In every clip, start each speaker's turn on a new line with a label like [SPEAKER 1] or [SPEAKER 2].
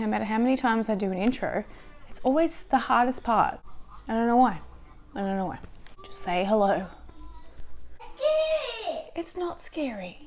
[SPEAKER 1] no matter how many times I do an intro, it's always the hardest part. I don't know why. I don't know why. Just say hello. It's not scary.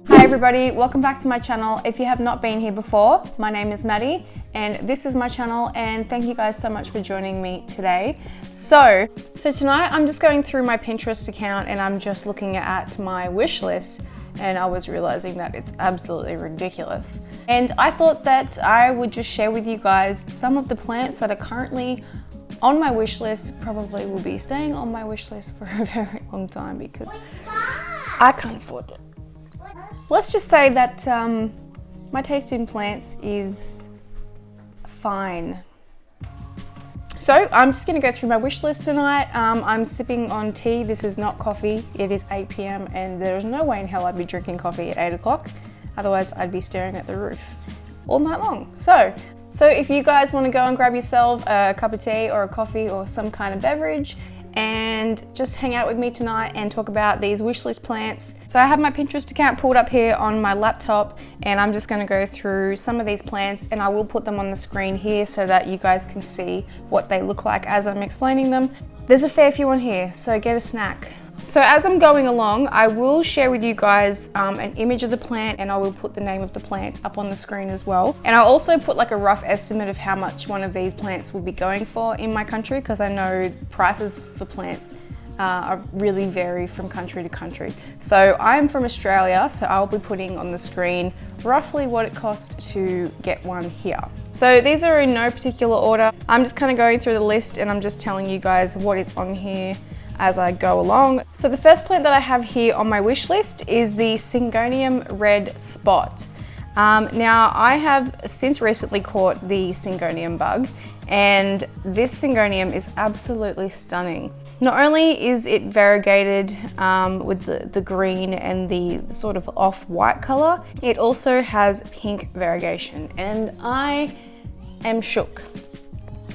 [SPEAKER 1] Hi everybody, welcome back to my channel. If you have not been here before, my name is Maddie and this is my channel, and thank you guys so much for joining me today. So tonight I'm just going through my Pinterest account and I'm just looking at my wish list, and I was realizing that it's absolutely ridiculous. And I thought that I would just share with you guys some of the plants that are currently on my wish list, probably will be staying on my wish list for a very long time because I can't afford it. Let's just say that my taste in plants is fine. So I'm just gonna go through my wish list tonight. I'm sipping on tea. This is not coffee. It is 8 p.m. and there's no way in hell I'd be drinking coffee at 8 o'clock. Otherwise I'd be staring at the roof all night long. So if you guys wanna go and grab yourself a cup of tea or a coffee or some kind of beverage and just hang out with me tonight and talk about these wish list plants. So I have my Pinterest account pulled up here on my laptop and I'm just gonna go through some of these plants, and I will put them on the screen here so that you guys can see what they look like as I'm explaining them. There's a fair few on here, so get a snack. So as I'm going along, I will share with you guys an image of the plant, and I will put the name of the plant up on the screen as well. And I'll also put like a rough estimate of how much one of these plants will be going for in my country, because I know prices for plants really vary from country to country. So I'm from Australia, so I'll be putting on the screen roughly what it costs to get one here. So these are in no particular order. I'm just kind of going through the list and I'm just telling you guys what is on here as I go along. So the first plant that I have here on my wish list is the Syngonium red spot. Now I have since recently caught the Syngonium bug, and this Syngonium is absolutely stunning. Not only is it variegated with the green and the sort of off-white color, it also has pink variegation, and I am shook.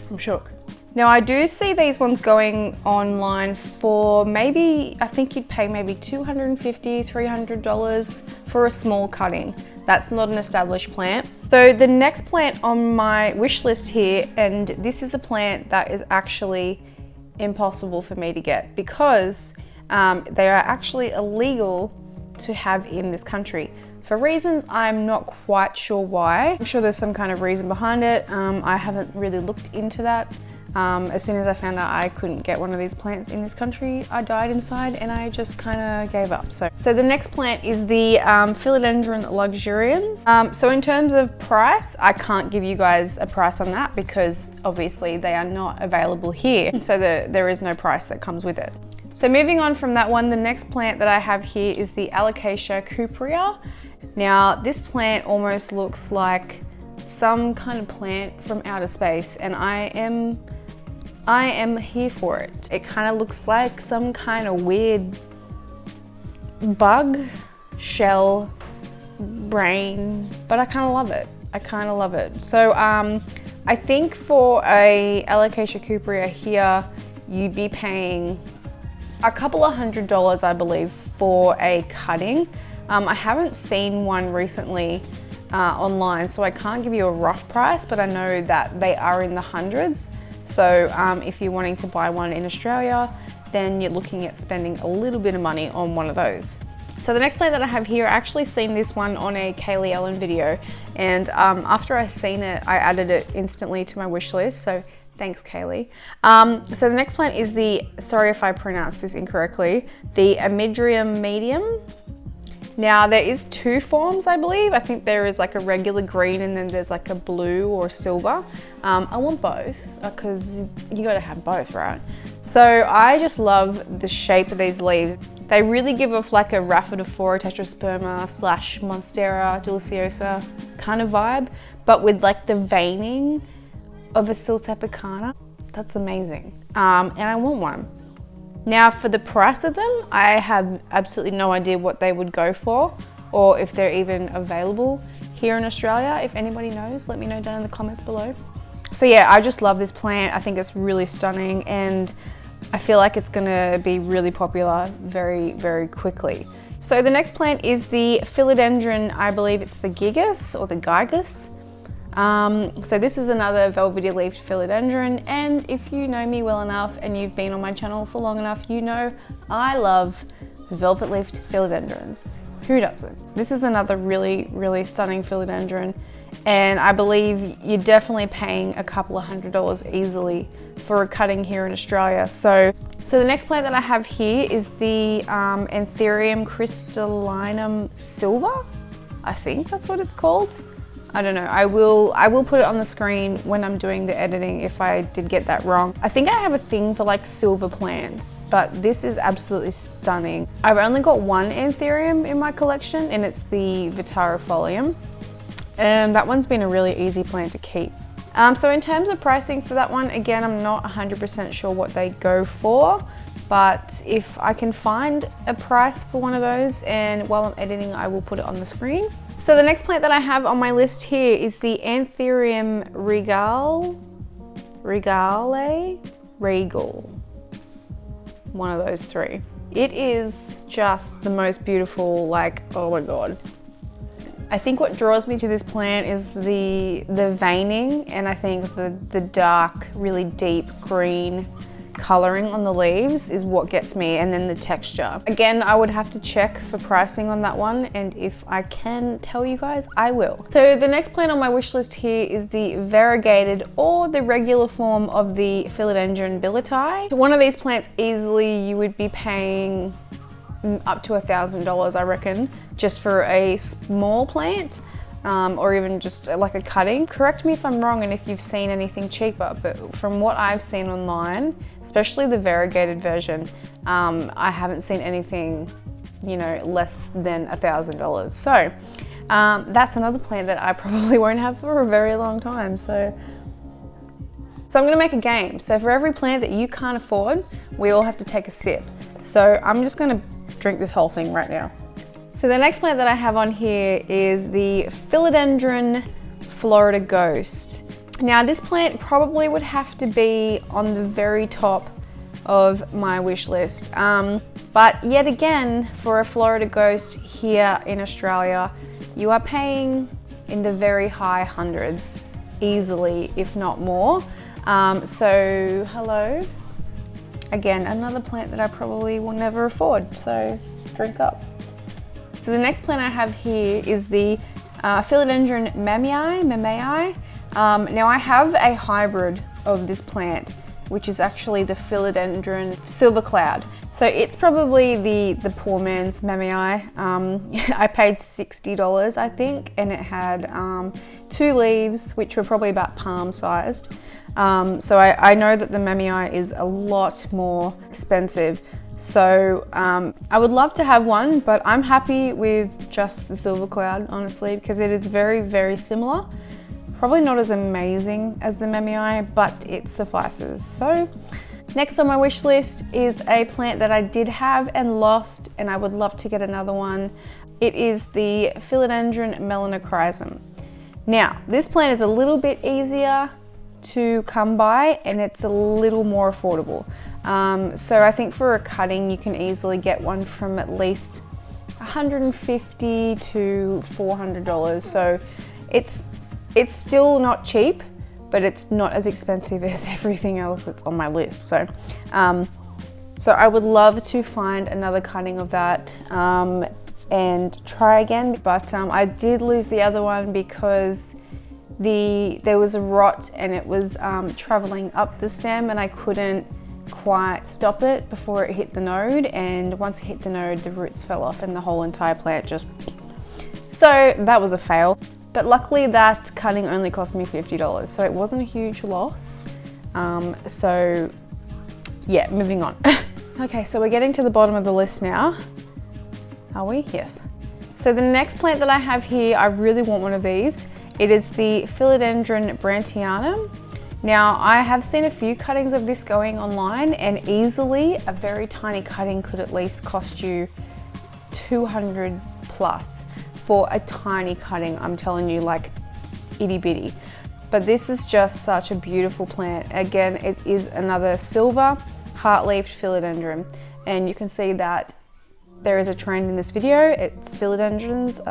[SPEAKER 1] I'm shook. Now I do see these ones going online for maybe, I think you'd pay maybe $250, $300 for a small cutting. That's not an established plant. So the next plant on my wish list here, and this is a plant that is actually impossible for me to get because they are actually illegal to have in this country. For reasons I'm not quite sure why. I'm sure there's some kind of reason behind it. I haven't really looked into that. As soon as I found out I couldn't get one of these plants in this country, I died inside and I just kind of gave up. So the next plant is the PHILODENDRON LUXURIANS. So in terms of price, I can't give you guys a price on that because obviously they are not available here. So there is no price that comes with it. So moving on from that one, the next plant that I have here is the ALOCASIA CUPREA. Now this plant almost looks like some kind of plant from outer space, and I am here for it. It kind of looks like some kind of weird bug, shell, brain, but I kind of love it. I kind of love it. So I think for a ALOCASIA CUPREA here, you'd be paying a couple of $100s, I believe, for a cutting. I haven't seen one recently online, so I can't give you a rough price, but I know that they are in the hundreds. So if you're wanting to buy one in Australia, then you're looking at spending a little bit of money on one of those. So the next plant that I have here, I actually seen this one on a Kaylee Ellen video, and after I seen it, I added it instantly to my wish list. So thanks, Kaylee. So the next plant is the, sorry if I pronounced this incorrectly, the AMYDRIUM medium. Now there is two forms, I believe. I think there is like a regular green and then there's like a blue or silver. I want both because you gotta have both, right? So I just love the shape of these leaves. They really give off like a Rhaphidophora tetrasperma / Monstera deliciosa kind of vibe, but with like the veining of a Siltepecana. That's amazing. And I want one. Now for the price of them, I have absolutely no idea what they would go for. or if they're even available here in Australia. If anybody knows, let me know down in the comments below. So yeah, I just love this plant. I think it's really stunning, and I feel like it's gonna be really popular very, very quickly. So the next plant is the Philodendron, I believe it's the GIGAS or the GIGAS. So this is another velvety leafed philodendron, and if you know me well enough and you've been on my channel for long enough, you know I love velvet leafed philodendrons. Who doesn't? This is another really, really stunning philodendron, and I believe you're definitely paying a couple of $100s easily for a cutting here in Australia. So the next plant that I have here is the ANTHURIUM CRYSTALLINUM silver. I think that's what it's called. I don't know, I will put it on the screen when I'm doing the editing if I did get that wrong. I think I have a thing for like silver plants, but this is absolutely stunning. I've only got one ANTHURIUM in my collection, and it's the Vitarifolium. And that one's been a really easy plant to keep. So in terms of pricing for that one, again, I'm not 100% sure what they go for, but if I can find a price for one of those, and while I'm editing, I will put it on the screen. So the next plant that I have on my list here is the ANTHURIUM REGALE, one of those three. It is just the most beautiful, like, oh my God. I think what draws me to this plant is the veining, and I think the dark, really deep green coloring on the leaves is what gets me, and then the texture. Again, I would have to check for pricing on that one, and if I can tell you guys, I will. So the next plant on my wish list here is the variegated or the regular form of the Philodendron BILLIETAE. So one of these plants, easily you would be paying up to $1,000, I reckon, just for a small plant. Or even just like a cutting. Correct me if I'm wrong and if you've seen anything cheaper, but from what I've seen online, especially the variegated version, I haven't seen anything, you know, less than $1,000. So that's another plant that I probably won't have for a very long time. So I'm gonna make a game. So for every plant that you can't afford, we all have to take a sip. So I'm just gonna drink this whole thing right now. So the next plant that I have on here is the Philodendron Florida Ghost. Now this plant probably would have to be on the very top of my wish list. But yet again, for a Florida Ghost here in Australia, you are paying in the very high hundreds, easily, if not more. So hello. Again, another plant that I probably will never afford, so drink up. So the next plant I have here is the Philodendron MAMEI. Now I have a hybrid of this plant, which is actually the Philodendron Silver Cloud. So it's probably the poor man's MAMEI. I paid $60, I think, and it had 2 leaves, which were probably about palm sized. So I know that the MAMEI is a lot more expensive. So I would love to have one, but I'm happy with just the Silver Cloud, honestly, because it is very, very similar. Probably not as amazing as the MAMEI, but it suffices. So next on my wish list is a plant that I did have and lost, and I would love to get another one. It is the Philodendron MELANOCHRYSUM. Now, this plant is a little bit easier to come by, and it's a little more affordable. So I think for a cutting, you can easily get one from at least $150 to $400. So it's still not cheap, but it's not as expensive as everything else that's on my list. So I would love to find another cutting of that and try again. But I did lose the other one because there was a rot, and it was traveling up the stem, and I couldn't quite stop it before it hit the node, and once it hit the node, the roots fell off and the whole entire plant just... So that was a fail. But luckily that cutting only cost me $50, so it wasn't a huge loss. So yeah, moving on. Okay, so we're getting to the bottom of the list now. Are we? Yes. So the next plant that I have here, I really want one of these. It is the Philodendron BRANDTIANUM. Now, I have seen a few cuttings of this going online, and easily a very tiny cutting could at least cost you $200 plus for a tiny cutting. I'm telling you, like itty bitty. But this is just such a beautiful plant. Again, it is another silver heart-leafed philodendron. And you can see that there is a trend in this video. It's philodendrons.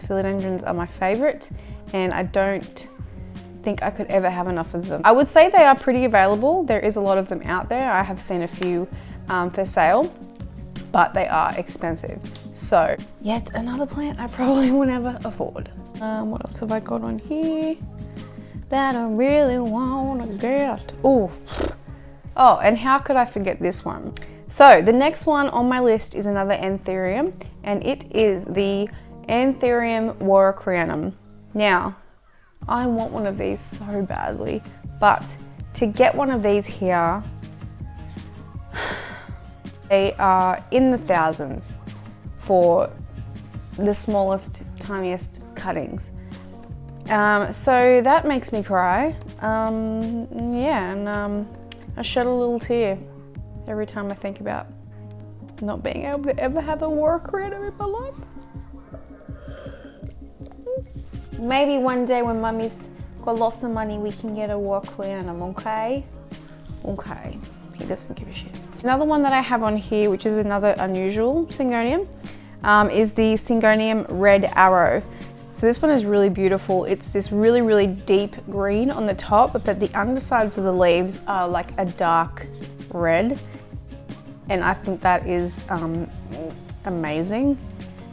[SPEAKER 1] Philodendrons are my favorite, and I don't think I could ever have enough of them. I would say they are pretty available. There is a lot of them out there. I have seen a few for sale, but they are expensive. So yet another plant I probably will never afford. What else have I got on here that I really want to get? Oh, and how could I forget this one? So the next one on my list is another ANTHURIUM, and it is the ANTHURIUM WAROCQUEANUM. Now, I want one of these so badly, but to get one of these here, they are in the thousands for the smallest, tiniest cuttings. So that makes me cry. Yeah, and I shed a little tear every time I think about not being able to ever have a WAROCQUEANUM in my life. Maybe one day when Mummy's got lots of money, we can get a WAROCQUEANUM, okay? Okay, he doesn't give a shit. Another one that I have on here, which is another unusual Syngonium, is the Syngonium Red Arrow. So this one is really beautiful. It's this really, really deep green on the top, but the undersides of the leaves are like a dark red. And I think that is amazing.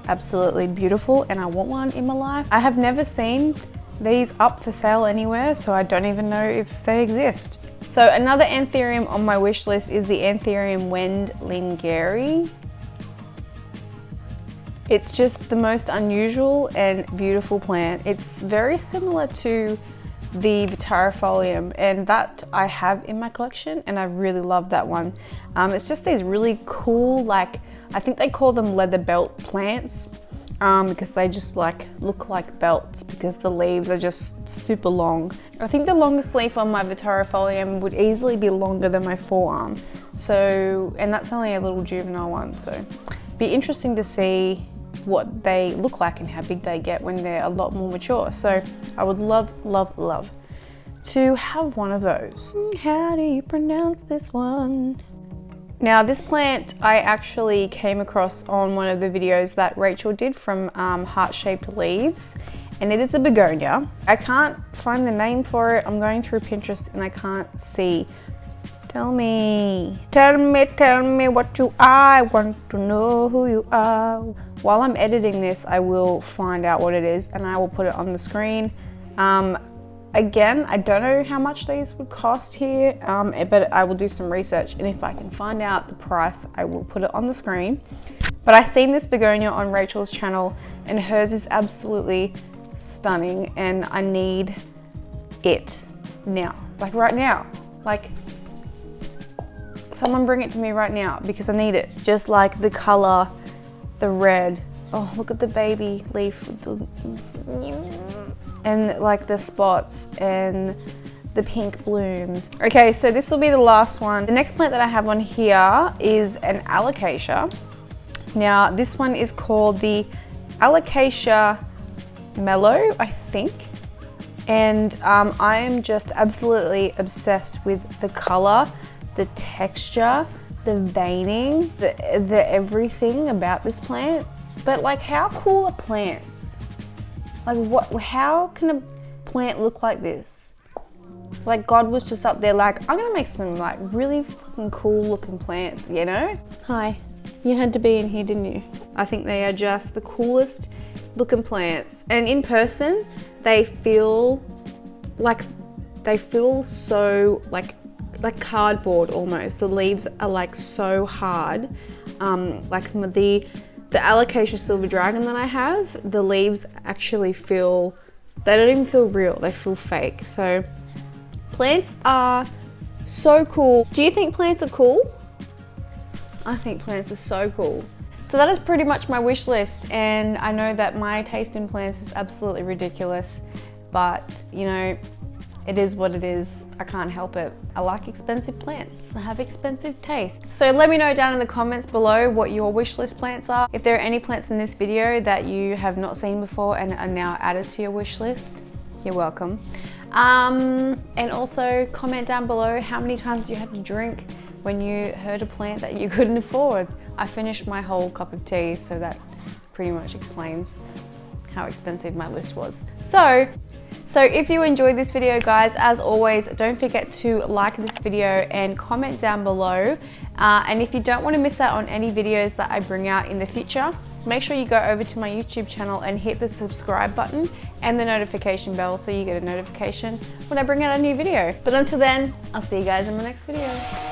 [SPEAKER 1] Absolutely beautiful, and I want one in my life. I have never seen these up for sale anywhere, so I don't even know if they exist. So another ANTHURIUM on my wish list is the ANTHURIUM WENDLINGERI. It's just the most unusual and beautiful plant. It's very similar to the Vitarifolium, and that I have in my collection, and I really love that one. It's just these really cool, like, I think they call them leather belt plants, because they just like look like belts because the leaves are just super long. I think the longest leaf on my Vitarifolium would easily be longer than my forearm. So, and that's only a little juvenile one, so it'd be interesting to see what they look like and how big they get when they're a lot more mature. So I would love, love, love to have one of those. How do you pronounce this one? Now this plant I actually came across on one of the videos that Rachel did from Heart-Shaped Leaves, and it is a begonia. I can't find the name for it. I'm going through Pinterest and I can't see. Tell me what you are. I want to know who you are. While I'm editing this, I will find out what it is and I will put it on the screen. Again, I don't know how much these would cost here, but I will do some research, and if I can find out the price, I will put it on the screen. But I seen this begonia on Rachel's channel, and hers is absolutely stunning, and I need it now, like right now. Like, someone bring it to me right now because I need it. Just like the color, the red. Oh, look at the baby leaf with the... and like the spots and the pink blooms. Okay, so this will be the last one. The next plant that I have on here is an alocasia. Now this one is called the Alocasia MELO, I think. And I am just absolutely obsessed with the color, the texture, the veining, the everything about this plant. But like, how cool are plants? Like how can a plant look like this? Like God was just up there like, I'm gonna make some like really fucking cool looking plants, you know? Hi, you had to be in here, didn't you? I think they are just the coolest looking plants. And in person, they feel so like cardboard almost. The leaves are like so hard. Like the Alocasia Silver Dragon that I have, the leaves actually feel, they don't even feel real, they feel fake. So plants are so cool. Do you think plants are cool? I think plants are so cool. So that is pretty much my wish list, and I know that my taste in plants is absolutely ridiculous, but you know, it is what it is. I can't help it. I like expensive plants. I have expensive taste. So let me know down in the comments below what your wish list plants are. If there are any plants in this video that you have not seen before and are now added to your wish list, you're welcome. And also comment down below how many times you had to drink when you heard a plant that you couldn't afford. I finished my whole cup of tea, so that pretty much explains how expensive my list was. So if you enjoyed this video, guys, as always, don't forget to like this video and comment down below. And if you don't want to miss out on any videos that I bring out in the future, make sure you go over to my YouTube channel and hit the subscribe button and the notification bell so you get a notification when I bring out a new video. But until then, I'll see you guys in my next video.